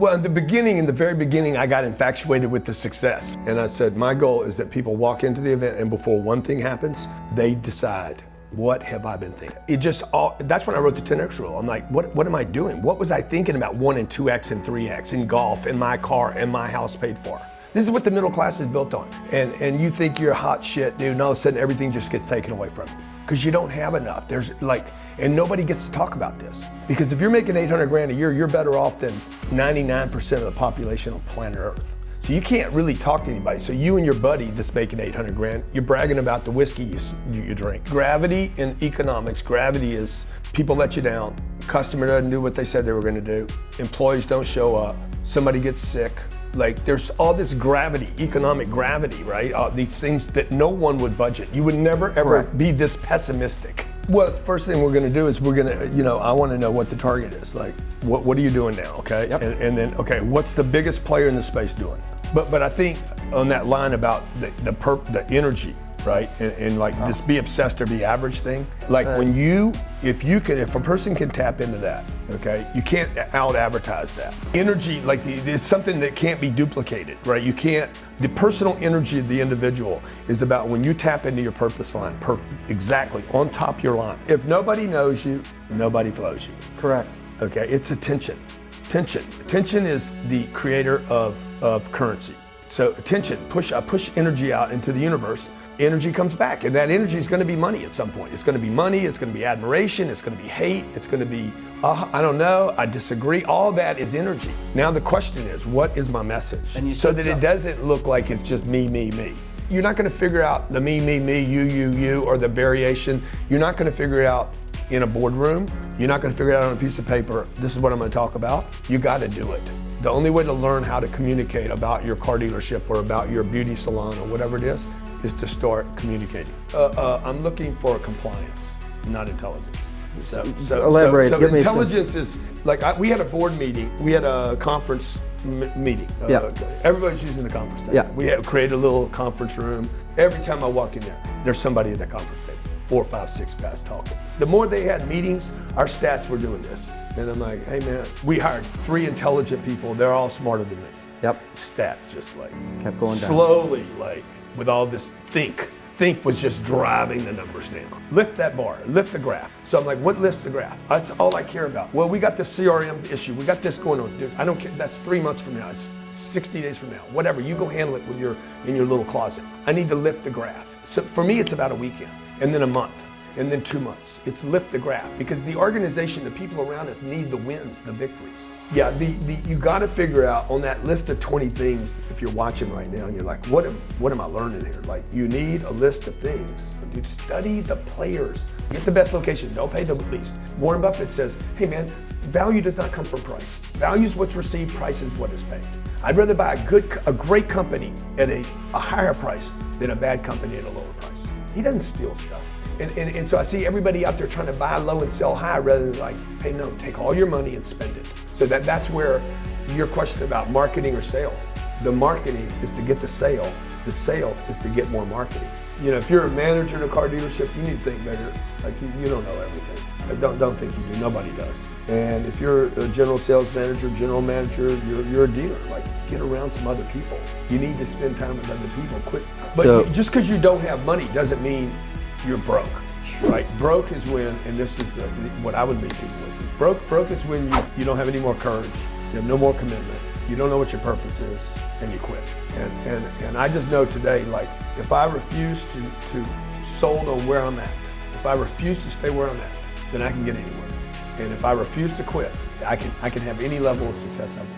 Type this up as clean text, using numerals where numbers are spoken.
Well, in the very beginning, I got infatuated with the success. And I said, my goal is that people walk into the event and before one thing happens, they decide, what have I been thinking? That's when I wrote the 10X rule. I'm like, what am I doing? What was I thinking about 1 and 2X and 3X in golf, in my car, and my house paid for? This is what the middle class is built on. And you think you're hot shit, dude, and all of a sudden everything just gets taken away from you. Because you don't have enough. And nobody gets to talk about this. Because if you're making 800 grand a year, you're better off than 99% of the population on planet Earth. So you can't really talk to anybody. So you and your buddy that's making 800 grand, you're bragging about the whiskey you drink. Gravity in economics, gravity is people let you down, customer doesn't do what they said they were gonna do, employees don't show up, somebody gets sick. Like there's all this gravity, economic gravity, right? These things that no one would budget. You would never ever be this pessimistic. Well, the first thing we're gonna do is I wanna know what the target is. Like, what are you doing now, okay? Yep. And then, okay, what's the biggest player in the space doing? But I think on that line about the energy, right? And like this be obsessed or be average thing. Like if a person can tap into that, okay, you can't out advertise that. Energy, like it's something that can't be duplicated, right? The personal energy of the individual is about when you tap into your purpose line, exactly, on top of your line. If nobody knows you, nobody flows you. Correct. Okay, it's attention. Attention is the creator of currency. So attention, I push energy out into the universe, energy comes back, and that energy is gonna be money at some point. It's gonna be money, it's gonna be admiration, it's gonna be hate, it's gonna be, I don't know, I disagree, all that is energy. Now the question is, what is my message? So that it doesn't look like it's just me, me, me. You're not gonna figure out the me, you, or the variation. You're not gonna figure it out in a boardroom. You're not gonna figure it out on a piece of paper. This is what I'm gonna talk about. You gotta do it. The only way to learn how to communicate about your car dealership or about your beauty salon or whatever it is to start communicating. I'm looking for compliance, not intelligence. Elaborate. So intelligence is, like we had a board meeting, we had a conference meeting. Everybody's using the conference table. Yeah. We have created a little conference room. Every time I walk in there, there's somebody at that conference table. 4, 5, 6 guys talking. The more they had meetings, our stats were doing this. And I'm like, hey man, we hired 3 intelligent people. They're all smarter than me. Yep. Stats just like kept going down. Slowly, like with all this think was just driving the numbers down. Lift that bar, lift the graph. So I'm like, what lifts the graph? That's all I care about. Well, we got this CRM issue. We got this going on. Dude, I don't care. That's 3 months from now. It's 60 days from now. Whatever, you go handle it in your little closet. I need to lift the graph. So for me, it's about a weekend, and then a month, and then 2 months. It's lift the graph, because the organization, the people around us need the wins, the victories. Yeah, you gotta figure out on that list of 20 things, if you're watching right now and you're like, what am I learning here? Like, you need a list of things. Dude, study the players. Get the best location, don't pay the least. Warren Buffett says, hey man, value does not come from price. Value is what's received, price is what is paid. I'd rather buy a great company at a higher price than a bad company at a lower price. He doesn't steal stuff. And so I see everybody out there trying to buy low and sell high rather than like, hey no, take all your money and spend it. So that's where your question about marketing or sales. The marketing is to get the sale is to get more marketing. You know, if you're a manager in a car dealership, you need to think bigger. Like you don't know everything. Like, don't think you do, nobody does. And if you're a general sales manager, you're a dealer. Like, get around some other people. You need to spend time with other people. Quit. But just because you don't have money doesn't mean you're broke, right? Broke is when, and this is what I would leave people with. Broke is when you don't have any more courage, you have no more commitment, you don't know what your purpose is, and you quit. And I just know today, like, if I refuse to sold on where I'm at, if I refuse to stay where I'm at, then I can get anywhere. And if I refuse to quit, I can have any level of success I want.